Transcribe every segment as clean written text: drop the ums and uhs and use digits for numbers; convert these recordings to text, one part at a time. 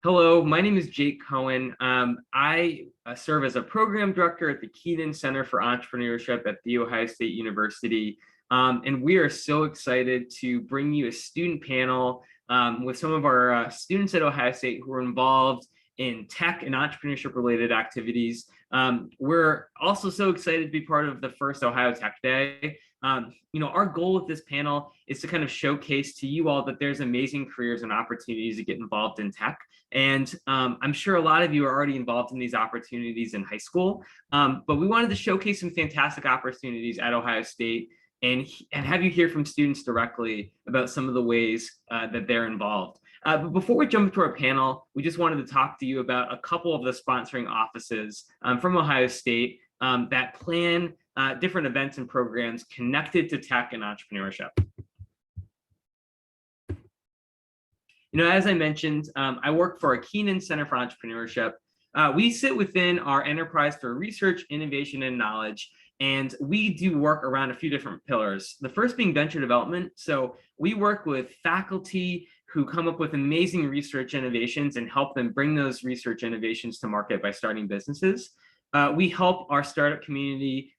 Hello, my name is Jake Cohen. I serve as a program director at the Keenan Center for Entrepreneurship at The Ohio State University. And we are so excited to bring you a student panel with some of our students at Ohio State who are involved in tech and entrepreneurship related activities. We're also so excited to be part of the first Ohio Tech Day. Our goal with this panel is to kind of showcase to you all that there's amazing careers and opportunities to get involved in tech. And I'm sure a lot of you are already involved in these opportunities in high school, but we wanted to showcase some fantastic opportunities at Ohio State and have you hear from students directly about some of the ways that they're involved. But before we jump into our panel, we just wanted to talk to you about a couple of the sponsoring offices from Ohio State that plan different events and programs connected to tech and entrepreneurship. As I mentioned, I work for a Keenan Center for Entrepreneurship. We sit within our enterprise for research, innovation, and knowledge, and we do work around a few different pillars. The first being venture development. So we work with faculty who come up with amazing research innovations and help them bring those research innovations to market by starting businesses. We help our startup community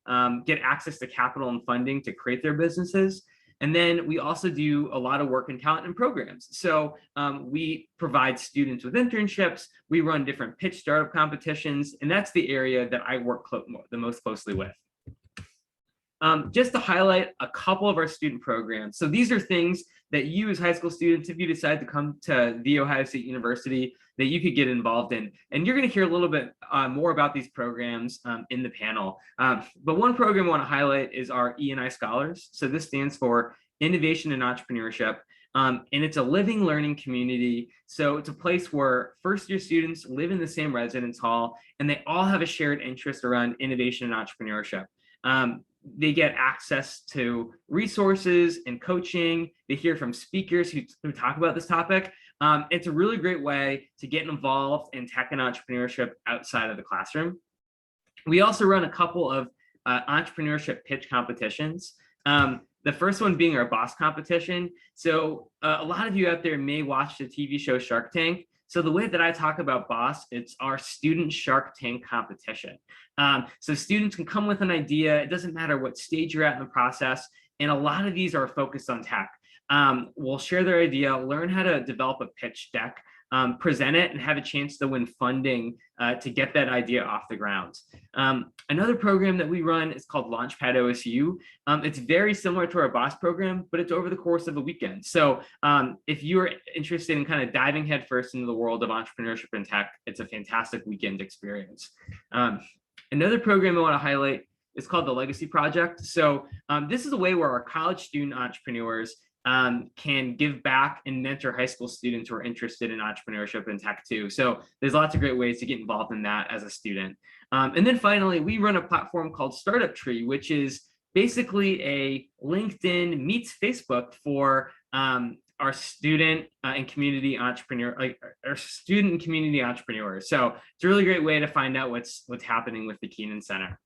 get access to capital and funding to create their businesses. And then we also do a lot of work in talent and programs. So we provide students with internships, we run different pitch startup competitions, and that's the area that I work the most closely with. Just to highlight a couple of our student programs. So these are things that you as high school students, if you decide to come to The Ohio State University, that you could get involved in. And you're going to hear a little bit more about these programs in the panel. But one program I want to highlight is our Eni Scholars. So this stands for Innovation and Entrepreneurship. And it's a living learning community. So it's a place where first-year students live in the same residence hall, and they all have a shared interest around innovation and entrepreneurship. They get access to resources and coaching. They hear from speakers who talk about this topic. It's a really great way to get involved in tech and entrepreneurship outside of the classroom. We also run a couple of entrepreneurship pitch competitions. The first one being our boss competition. So a lot of you out there may watch the TV show Shark Tank. So the way that I talk about boss, it's our student Shark Tank competition. So students can come with an idea. It doesn't matter what stage you're at in the process. And a lot of these are focused on tech. We'll share their idea, learn how to develop a pitch deck, present it, and have a chance to win funding to get that idea off the ground. Another program that we run is called Launchpad Osu. It's very similar to our boss program, but it's over the course of a weekend. So if you're interested in kind of diving headfirst into the world of entrepreneurship and tech, it's a fantastic weekend experience. Another program I want to highlight is called the Legacy Project. So this is a way where our college student entrepreneurs can give back and mentor high school students who are interested in entrepreneurship and tech too. So there's lots of great ways to get involved in that as a student. And then finally, we run a platform called Startuptree, which is basically a LinkedIn meets Facebook for our student and community entrepreneurs. So it's a really great way to find out what's happening with the Keenan Center.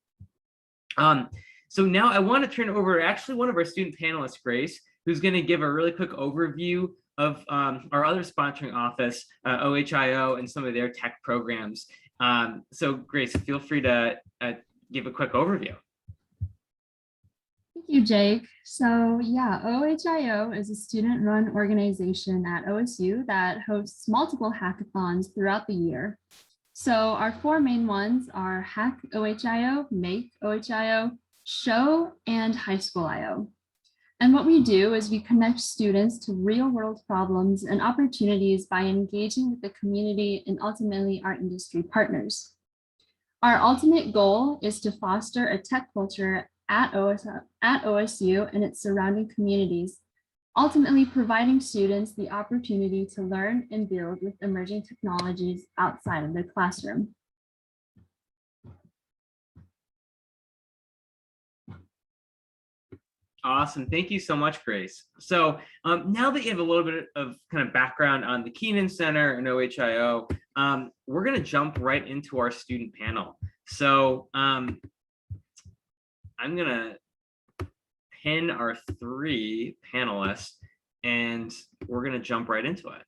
So now I want to turn it over to actually one of our student panelists, Grace, who's going to give a really quick overview of our other sponsoring office, OHIO, and some of their tech programs. So Grace, feel free to give a quick overview. Thank you, Jake. So yeah, OHIO is a student-run organization at OSU that hosts multiple hackathons throughout the year. So our four main ones are Hack OHIO, Make OHIO, Show, and High School IO. And what we do is we connect students to real-world problems and opportunities by engaging with the community and ultimately our industry partners. Our ultimate goal is to foster a tech culture at OSU and its surrounding communities, ultimately providing students the opportunity to learn and build with emerging technologies outside of the classroom. Awesome. Thank you so much, Grace. So now that you have a little bit of kind of background on the Keenan Center and OHIO, we're going to jump right into our student panel. So I'm going to pin our three panelists and we're going to jump right into it.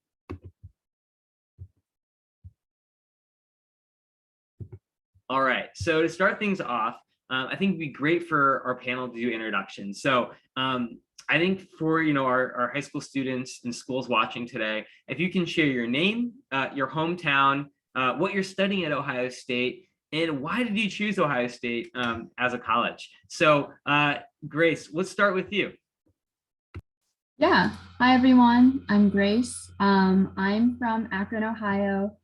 All right, so to start things off, I think it'd be great for our panel to do introductions. So I think for our high school students and schools watching today, if you can share your name, your hometown, what you're studying at Ohio State, and why did you choose Ohio State as a college? So Grace, let's start with you. Yeah. Hi, everyone. I'm Grace. I'm from Akron, Ohio,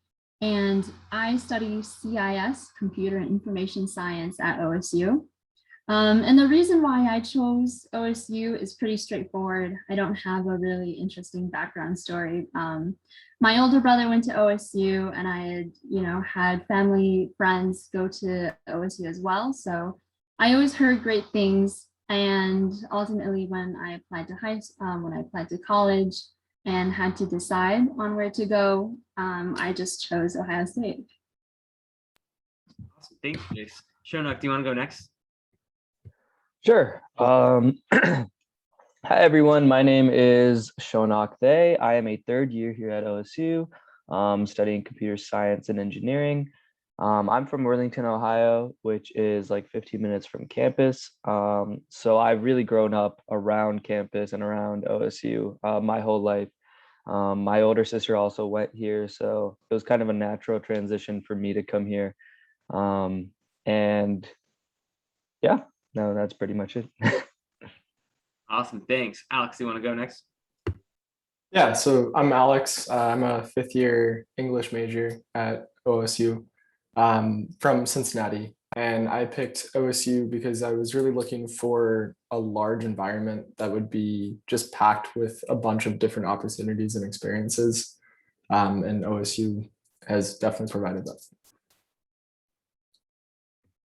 and I study CIS, Computer and Information Science at OSU. And the reason why I chose OSU is pretty straightforward. I don't have a really interesting background story. My older brother went to OSU, and I had family friends go to OSU as well. So I always heard great things. And ultimately, when I applied to college and had to decide on where to go, I just chose Ohio State. Awesome. Thanks, Grace. Shonak, do you want to go next? Sure. Hi, everyone. My name is Shonak Day. I am a third year here at OSU, studying computer science and engineering. I'm from Worthington, Ohio, which is like 15 minutes from campus. So I've really grown up around campus and around OSU my whole life. My older sister also went here, so it was kind of a natural transition for me to come here. And yeah, no, that's pretty much it. Awesome, thanks. Alex, do you want to go next? Yeah, so I'm Alex. I'm a fifth year English major at OSU from Cincinnati. And I picked OSU because I was really looking for a large environment that would be just packed with a bunch of different opportunities and experiences. And OSU has definitely provided that.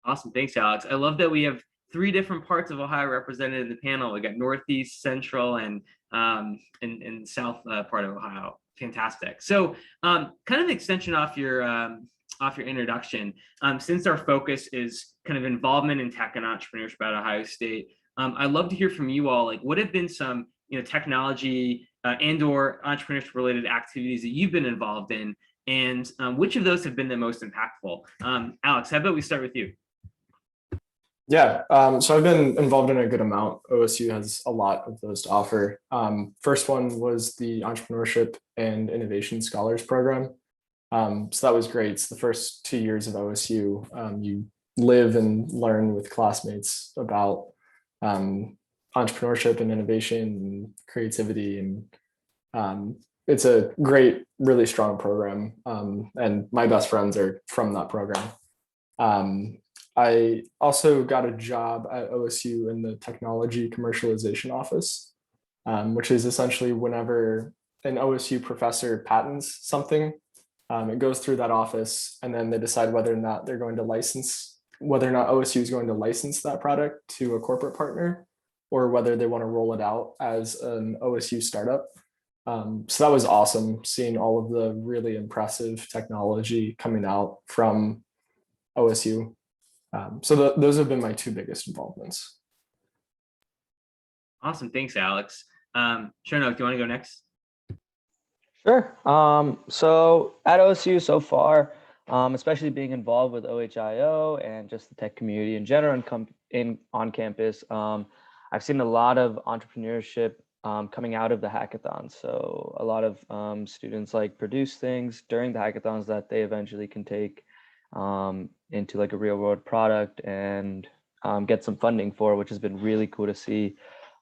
Awesome, thanks, Alex. I love that we have 3 different parts of Ohio represented in the panel. We got Northeast, Central, and South part of Ohio. Fantastic. So kind of an extension off your introduction, since our focus is kind of involvement in tech and entrepreneurship at Ohio State, I'd love to hear from you all, like what have been some technology and or entrepreneurship related activities that you've been involved in, and which of those have been the most impactful? Alex, how about we start with you? Yeah, so I've been involved in a good amount. OSU has a lot of those to offer. First one was the Entrepreneurship and Innovation Scholars program. So that was great. It's the first 2 years of OSU. You live and learn with classmates about entrepreneurship and innovation and creativity. And it's a great, really strong program. And my best friends are from that program. I also got a job at OSU in the technology commercialization office, which is essentially whenever an OSU professor patents something, it goes through that office, and then they decide whether or not OSU is going to license that product to a corporate partner, or whether they want to roll it out as an OSU startup. So that was awesome, seeing all of the really impressive technology coming out from OSU. So those have been my 2 biggest involvements. Awesome, thanks, Alex. Shonak, do you want to go next? Sure. So at OSU so far, especially being involved with OHIO and just the tech community in general on campus, I've seen a lot of entrepreneurship coming out of the hackathons. So a lot of students like produce things during the hackathons that they eventually can take into like a real world product and get some funding for, which has been really cool to see.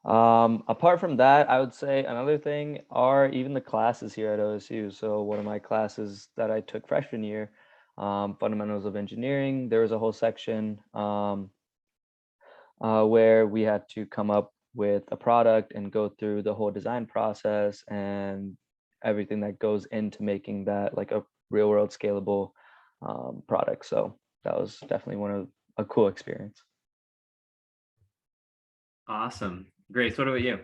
Apart from that, I would say another thing are even the classes here at OSU. So one of my classes that I took freshman year, Fundamentals of Engineering, there was a whole section where we had to come up with a product and go through the whole design process and everything that goes into making that like a real world scalable product. So that was definitely a cool experience. Awesome. Grace, what about you?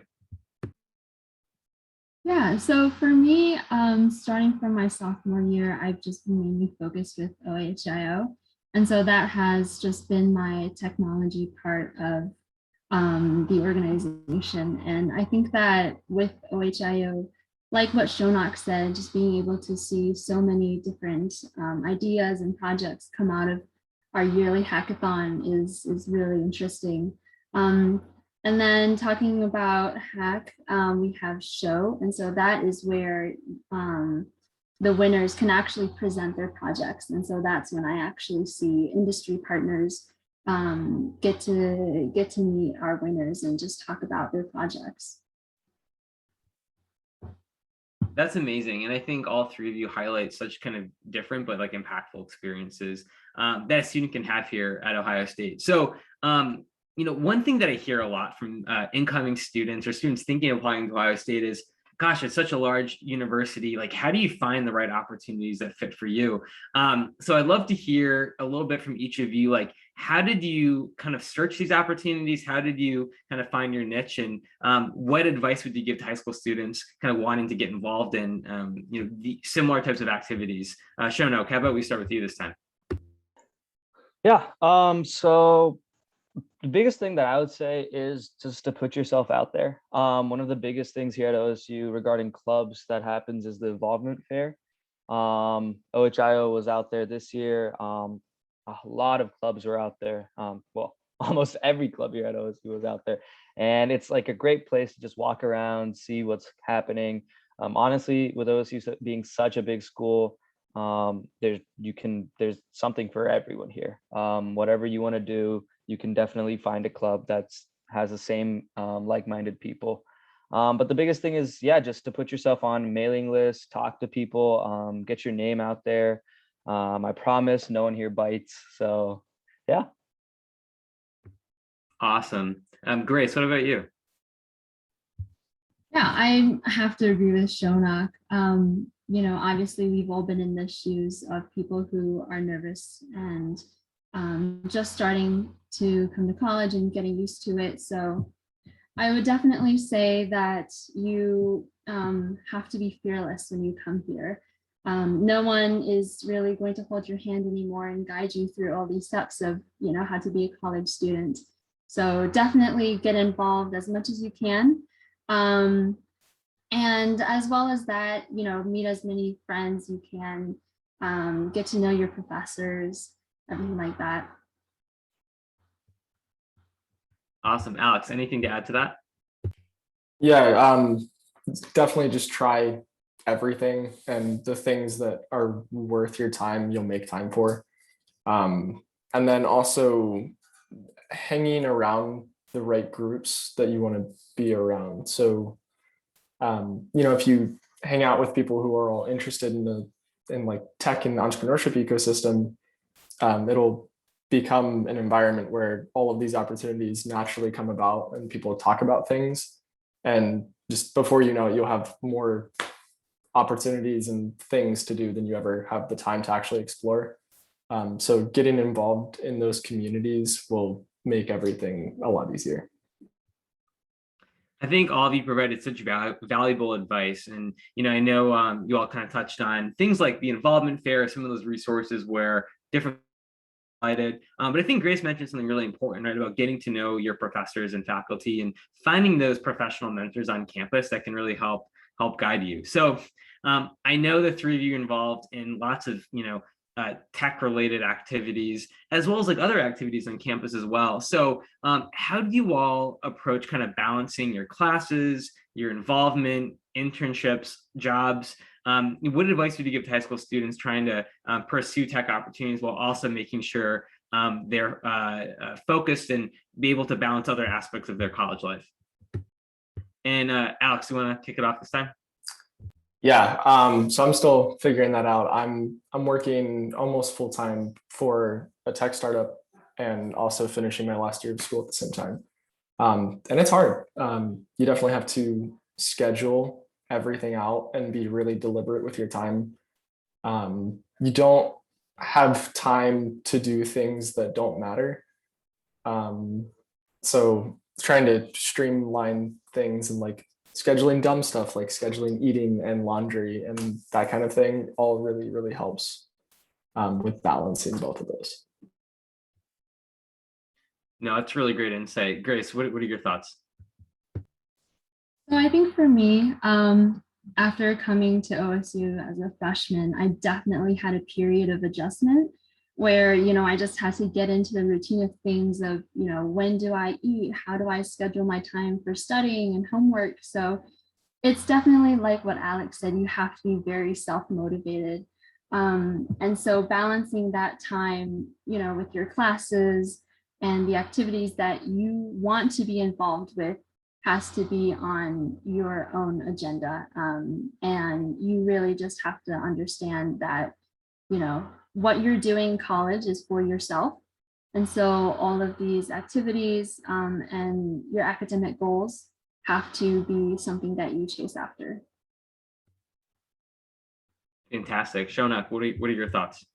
Yeah, so for me, starting from my sophomore year, I've just been mainly focused with OHIO. And so that has just been my technology part of the organization. And I think that with OHIO, like what Shonak said, just being able to see so many different ideas and projects come out of yearly hackathon is really interesting. And then talking about hack, we have show. And so that is where the winners can actually present their projects. And so that's when I actually see industry partners get to meet our winners and just talk about their projects. That's amazing. And I think all three of you highlight such kind of different but like impactful experiences that a student can have here at Ohio State. So, one thing that I hear a lot from incoming students or students thinking of applying to Ohio State is, gosh, it's such a large university. Like, how do you find the right opportunities that fit for you? So I'd love to hear a little bit from each of you. Like, how did you kind of search these opportunities? How did you kind of find your niche? And what advice would you give to high school students kind of wanting to get involved in, the similar types of activities? Shonok, how about we start with you this time? Yeah. So the biggest thing that I would say is just to put yourself out there. One of the biggest things here at OSU regarding clubs that happens is the involvement fair. OHIO was out there this year. A lot of clubs were out there. Well, almost every club here at OSU was out there. And it's like a great place to just walk around, see what's happening. Honestly, with OSU being such a big school, there's something for everyone here. Whatever you want to do, you can definitely find a club that's has the same like-minded people. But the biggest thing is, just to put yourself on mailing lists, talk to people, get your name out there. I promise no one here bites. So yeah. Awesome. Grace, what about you? Yeah, I have to agree with Shonok. Obviously we've all been in the shoes of people who are nervous and just starting to come to college and getting used to it. So I would definitely say that you have to be fearless when you come here. No one is really going to hold your hand anymore and guide you through all these steps of, how to be a college student. So definitely get involved as much as you can. And as well as that, meet as many friends you can, get to know your professors, everything like that. Awesome. Alex, anything to add to that? Yeah, definitely just try everything, and the things that are worth your time, you'll make time for. And then also hanging around the right groups that you want to be around. So, if you hang out with people who are all interested in like tech and entrepreneurship ecosystem, it'll become an environment where all of these opportunities naturally come about and people talk about things. And just before you know it, you'll have more opportunities and things to do than you ever have the time to actually explore. So getting involved in those communities will make everything a lot easier. I think all of you provided such valuable advice. And, I know you all kind of touched on things like the involvement fair, some of those resources where different but I think Grace mentioned something really important, right, about getting to know your professors and faculty and finding those professional mentors on campus that can really help guide you. So I know the three of you involved in lots of, tech related activities, as well as like other activities on campus as well. So how do you all approach kind of balancing your classes, your involvement, internships, jobs? What advice would you give to high school students trying to pursue tech opportunities while also making sure they're focused and be able to balance other aspects of their college life? And Alex, you want to kick it off this time? Yeah, so I'm still figuring that out. I'm working almost full time for a tech startup and also finishing my last year of school at the same time. And it's hard. You definitely have to schedule everything out and be really deliberate with your time. You don't have time to do things that don't matter. So trying to streamline things and like scheduling dumb stuff like scheduling eating and laundry and that kind of thing all really, really helps with balancing both of those. No, that's really great insight. Grace, what are your thoughts? So I think for me, after coming to OSU as a freshman, I definitely had a period of adjustment where, I just had to get into the routine of things of, when do I eat? How do I schedule my time for studying and homework? So it's definitely like what Alex said, you have to be very self-motivated. And so balancing that time, with your classes and the activities that you want to be involved with has to be on your own agenda. And you really just have to understand that, what you're doing in college is for yourself. And so all of these activities and your academic goals have to be something that you chase after. Fantastic. Shonak, what are your thoughts?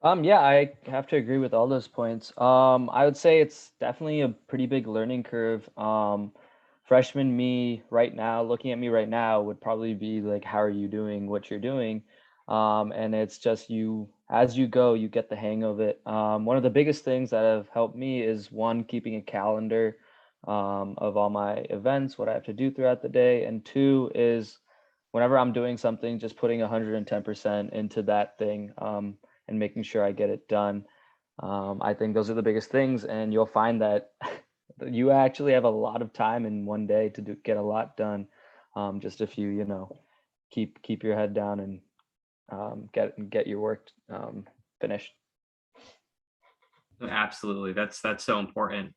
Yeah, I have to agree with all those points. I would say it's definitely a pretty big learning curve. Freshman me right now, looking at me right now, would probably be like, how are you doing what you're doing? And it's just as you go, you get the hang of it. One of the biggest things that have helped me is one, keeping a calendar of all my events, what I have to do throughout the day. And two is whenever I'm doing something, just putting 110% into that thing and making sure I get it done. I think those are the biggest things. And you'll find that you actually have a lot of time in one day to get a lot done. Just if you, keep your head down and get your work finished. Absolutely. That's so important.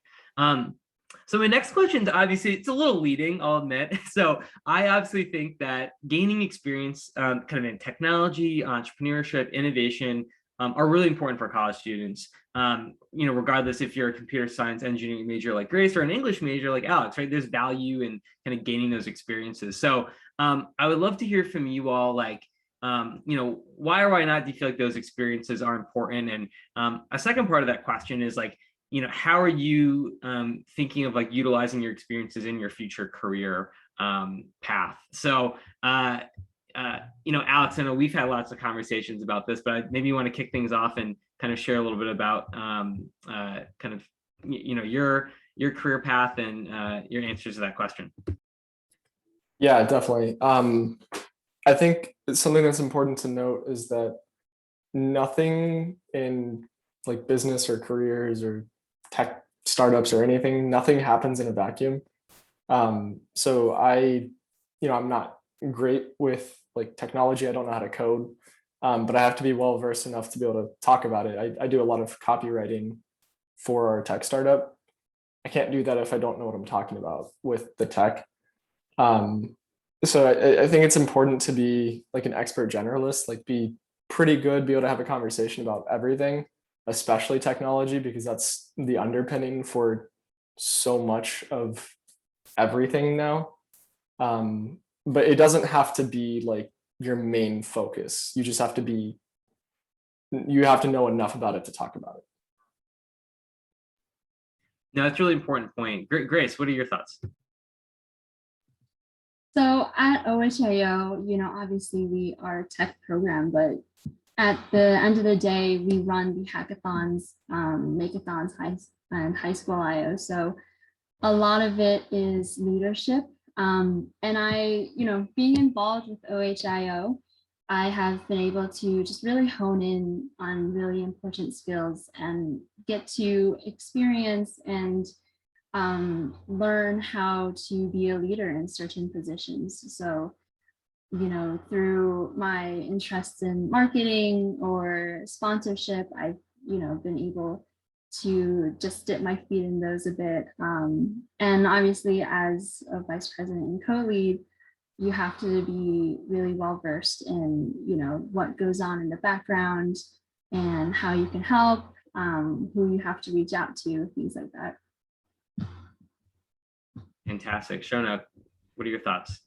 So my next question, obviously, it's a little leading, I'll admit. So I obviously think that gaining experience kind of in technology, entrepreneurship, innovation are really important for college students. Regardless if you're a computer science engineering major like Grace or an English major like Alex, right? There's value in kind of gaining those experiences. So I would love to hear from you all, like, why or why not do you feel like those experiences are important? And a second part of that question is like, how are you thinking of like utilizing your experiences in your future career path? So, Alex, I know we've had lots of conversations about this, but maybe you want to kick things off and kind of share a little bit about your career path and your answers to that question. Yeah, definitely. I think something that's important to note is that nothing in like business or careers or tech startups or anything, nothing happens in a vacuum. So I'm not great with like technology. I don't know how to code, but I have to be well versed enough to be able to talk about it. I do a lot of copywriting for our tech startup. I can't do that if I don't know what I'm talking about with the tech. So I think it's important to be like an expert generalist, like be pretty good, be able to have a conversation about everything, especially technology, because that's the underpinning for so much of everything now. But it doesn't have to be like your main focus. You just have to know enough about it to talk about it. No, that's a really important point. Grace, what are your thoughts? So at OHIO, obviously we are a tech program, but at the end of the day, we run the hackathons, makeathons, high school IO. So a lot of it is leadership. And I, being involved with OHIO, I have been able to just really hone in on really important skills and get to experience and learn how to be a leader in certain positions. So, through my interests in marketing or sponsorship, I've, been able to just dip my feet in those a bit. And obviously, as a vice president and co-lead, you have to be really well versed in, what goes on in the background and how you can help, who you have to reach out to, things like that. Fantastic. Shona, what are your thoughts?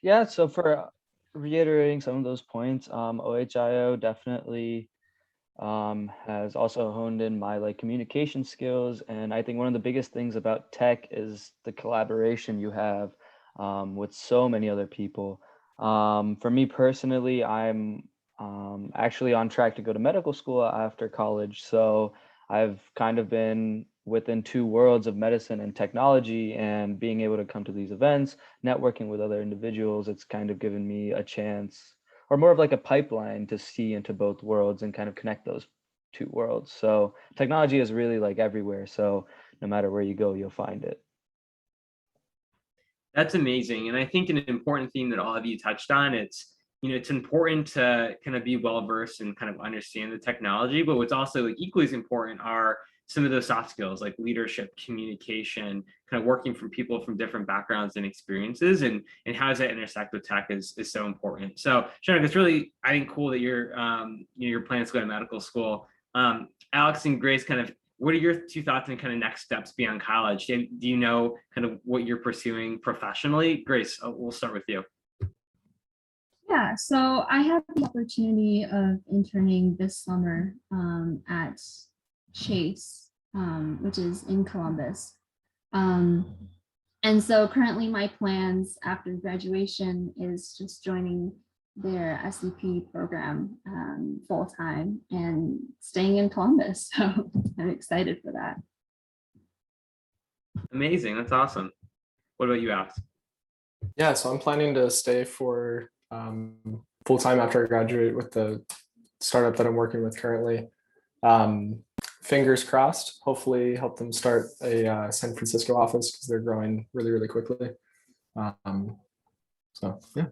Yeah, so for reiterating some of those points, OHIO definitely has also honed in my like communication skills. And I think one of the biggest things about tech is the collaboration you have with so many other people. For me personally, I'm actually on track to go to medical school after college. So I've kind of been within two worlds of medicine and technology, and being able to come to these events, networking with other individuals, it's kind of given me a chance or more of like a pipeline to see into both worlds and kind of connect those two worlds. So technology is really like everywhere. So no matter where you go, you'll find it. That's amazing. And I think an important theme that all of you touched on, it's important to kind of be well versed and kind of understand the technology, but what's also like equally as important are some of those soft skills like leadership, communication, kind of working from people from different backgrounds and experiences, and how does that intersect with tech is so important. So Shonak, it's really, I think, cool that you're planning to go to medical school. Alex and Grace, kind of, what are your two thoughts on kind of next steps beyond college? Do you know kind of what you're pursuing professionally? Grace, we'll start with you. Yeah, so I had the opportunity of interning this summer at Chase, which is in Columbus. And so currently my plans after graduation is just joining their SCP program full time and staying in Columbus. So I'm excited for that. Amazing. That's awesome. What about you, Alex? Yeah, so I'm planning to stay for full time after I graduate with the startup that I'm working with currently. Fingers crossed, hopefully help them start a San Francisco office because they're growing really, really quickly. So yeah.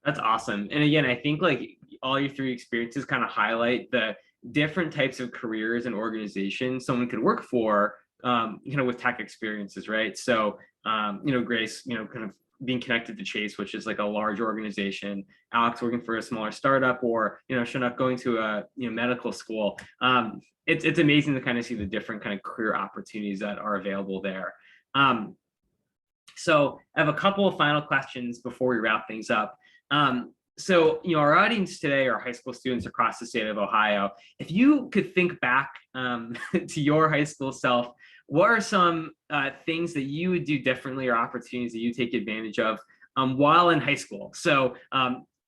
That's awesome. And again, I think like all your three experiences kind of highlight the different types of careers and organizations someone could work for, with tech experiences, right? So, Grace, kind of being connected to Chase, which is like a large organization, Alex working for a smaller startup, or, Shonak going to a medical school. It's amazing to kind of see the different kind of career opportunities that are available there. So I have a couple of final questions before we wrap things up. So, our audience today are high school students across the state of Ohio. If you could think back to your high school self, what are some things that you would do differently or opportunities that you take advantage of while in high school? So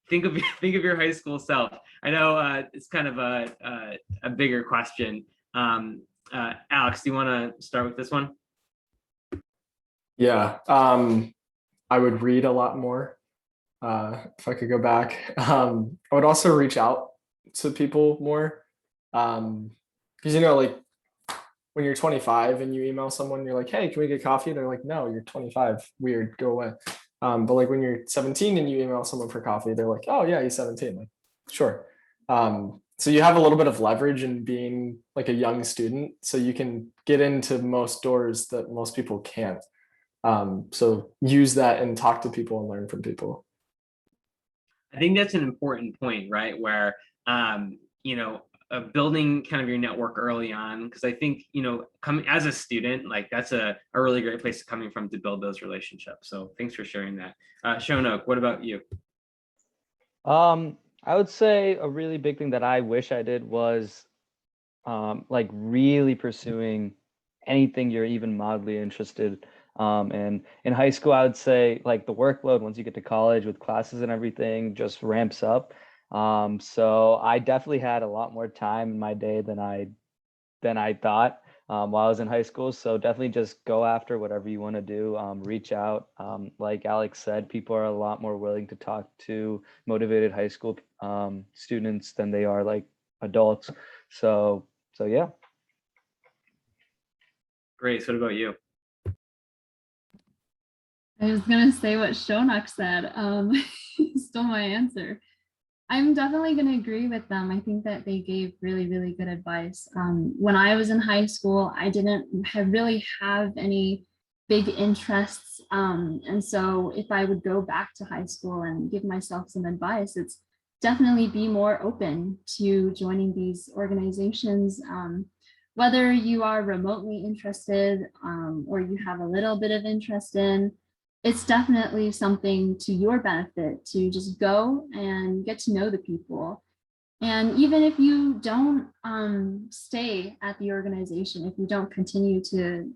think of your high school self. I know it's kind of a bigger question. Alex, do you want to start with this one? Yeah, I would read a lot more. If I could go back, I would also reach out to people more. Because, like when you're 25 and you email someone, you're like, hey, can we get coffee? They're like, no, you're 25. Weird, go away. But like when you're 17 and you email someone for coffee, they're like, oh yeah, he's 17. Like, sure. So you have a little bit of leverage in being like a young student, so you can get into most doors that most people can't. So use that and talk to people and learn from people. I think that's an important point, right? Where, building kind of your network early on, because I think, coming as a student, like that's a really great place coming from to build those relationships. So thanks for sharing that. Shonak, what about you? I would say a really big thing that I wish I did was like really pursuing anything you're even mildly interested. And in high school, I would say like the workload once you get to college with classes and everything just ramps up. So I definitely had a lot more time in my day than I thought while I was in high school. So definitely just go after whatever you want to do. Reach out. Like Alex said, people are a lot more willing to talk to motivated high school students than they are like adults. So yeah. Great. So what about you? I was gonna say what Shonak said. Stole my answer. I'm definitely gonna agree with them. I think that they gave really, really good advice. When I was in high school, I didn't really have any big interests. And so if I would go back to high school and give myself some advice, it's definitely be more open to joining these organizations. Whether you are remotely interested or you have a little bit of interest in, it's definitely something to your benefit to just go and get to know the people. And even if you don't stay at the organization, if you don't continue to,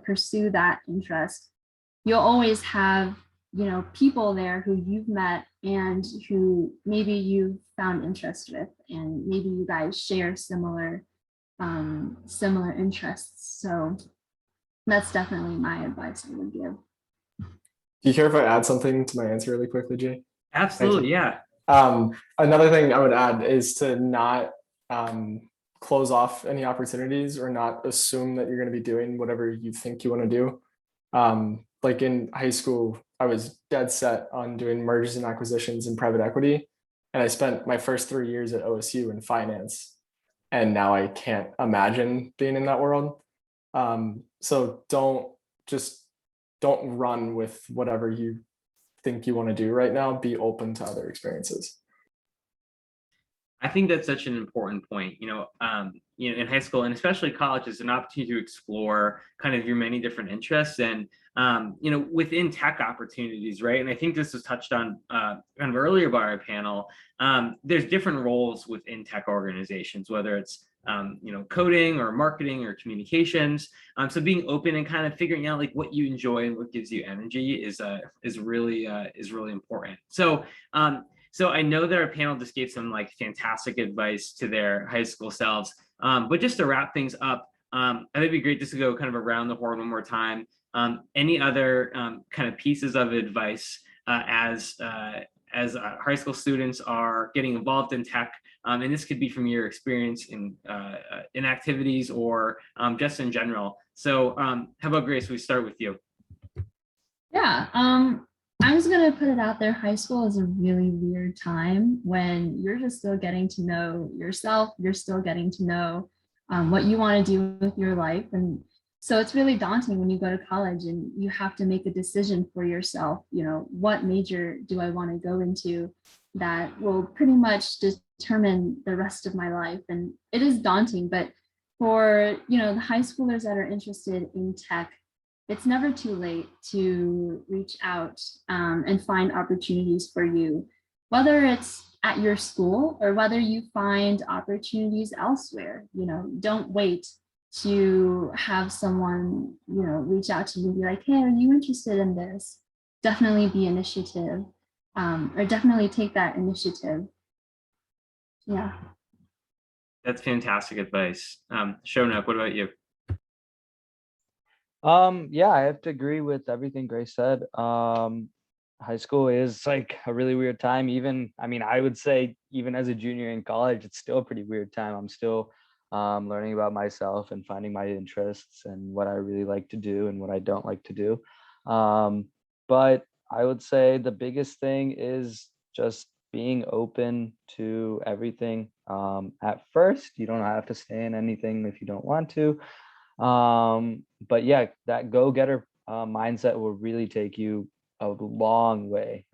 pursue that interest, you'll always have, people there who you've met and who maybe you've found interest with, and maybe you guys share similar interests. So that's definitely my advice I would give. Do you care if I add something to my answer really quickly, Jay? Absolutely, yeah. Another thing I would add is to not close off any opportunities or not assume that you're going to be doing whatever you think you want to do. Like in high school, I was dead set on doing mergers and acquisitions and private equity. And I spent my first 3 years at OSU in finance. And now I can't imagine being in that world. So don't run with whatever you think you want to do right now. Be open to other experiences. I think that's such an important point. In high school and especially college is an opportunity to explore kind of your many different interests and within tech opportunities, right? And I think this was touched on kind of earlier by our panel. There's different roles within tech organizations, whether it's coding or marketing or communications. So being open and kind of figuring out like what you enjoy and what gives you energy is really important. So I know that our panel just gave some like fantastic advice to their high school selves. But just to wrap things up, I think it'd be great just to go kind of around the horn one more time. Any other kind of pieces of advice as high school students are getting involved in tech, and this could be from your experience in activities or just in general. So how about Grace? We start with you. Yeah. I'm just going to put it out there. High school is a really weird time when you're just still getting to know yourself. You're still getting to know what you want to do with your life. And so it's really daunting when you go to college and you have to make a decision for yourself. What major do I want to go into that will pretty much determine the rest of my life? And it is daunting, but for, the high schoolers that are interested in tech, it's never too late to reach out and find opportunities for you, whether it's at your school or whether you find opportunities elsewhere. Don't wait to have someone, reach out to you and be like, hey, are you interested in this? Definitely be initiative or definitely take that initiative. Yeah. That's fantastic advice. Shonak, what about you? Yeah, I have to agree with everything Grace said. High school is like a really weird time. I would say even as a junior in college, it's still a pretty weird time. I'm still learning about myself and finding my interests and what I really like to do and what I don't like to do. But I would say the biggest thing is just being open to everything. At first, you don't have to stay in anything if you don't want to. But yeah, that go-getter mindset will really take you a long way.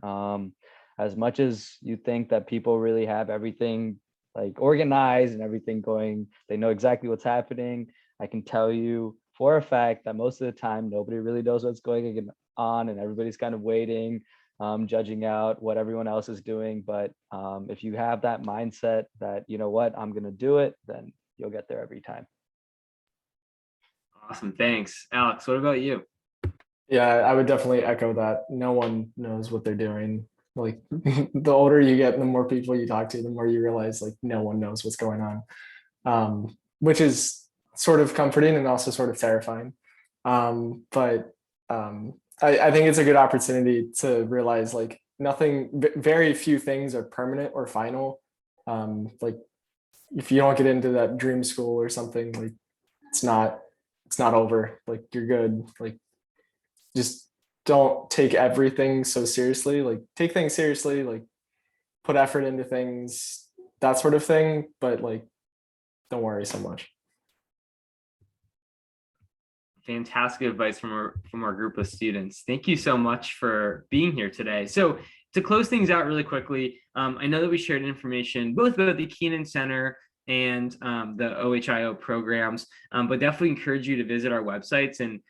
As much as you think that people really have everything like organized and everything going, they know exactly what's happening. I can tell you for a fact that most of the time nobody really knows what's going on and everybody's kind of waiting, judging out what everyone else is doing. But if you have that mindset that, you know what, I'm going to do it, then you'll get there every time. Awesome. Thanks. Alex, what about you? Yeah, I would definitely echo that. No one knows what they're doing. Like the older you get, the more people you talk to, the more you realize like no one knows what's going on, which is sort of comforting and also sort of terrifying. But I think it's a good opportunity to realize like very few things are permanent or final. Like if you don't get into that dream school or something, like it's not over. Like you're good. Like just don't take everything so seriously. Like take things seriously, like put effort into things, that sort of thing, but like don't worry so much. Fantastic advice from our group of students. Thank you so much for being here today. So to close things out really quickly, I know that we shared information both about the Keenan Center and the OHIO programs, but definitely encourage you to visit our websites and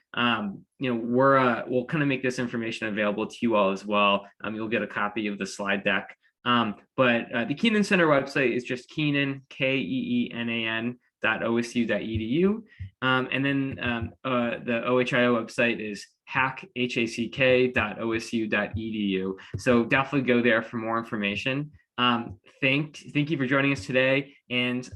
we'll kind of make this information available to you all as well. You'll get a copy of the slide deck. But the Keenan Center website is just Keenan, KEENAN .osu.edu. And then the OHIO website is hack.osu.edu. So definitely go there for more information. Thank you for joining us today, and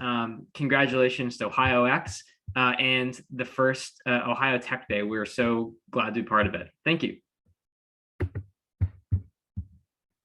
congratulations to Ohio X and the first Ohio Tech Day. We're so glad to be part of it. Thank you.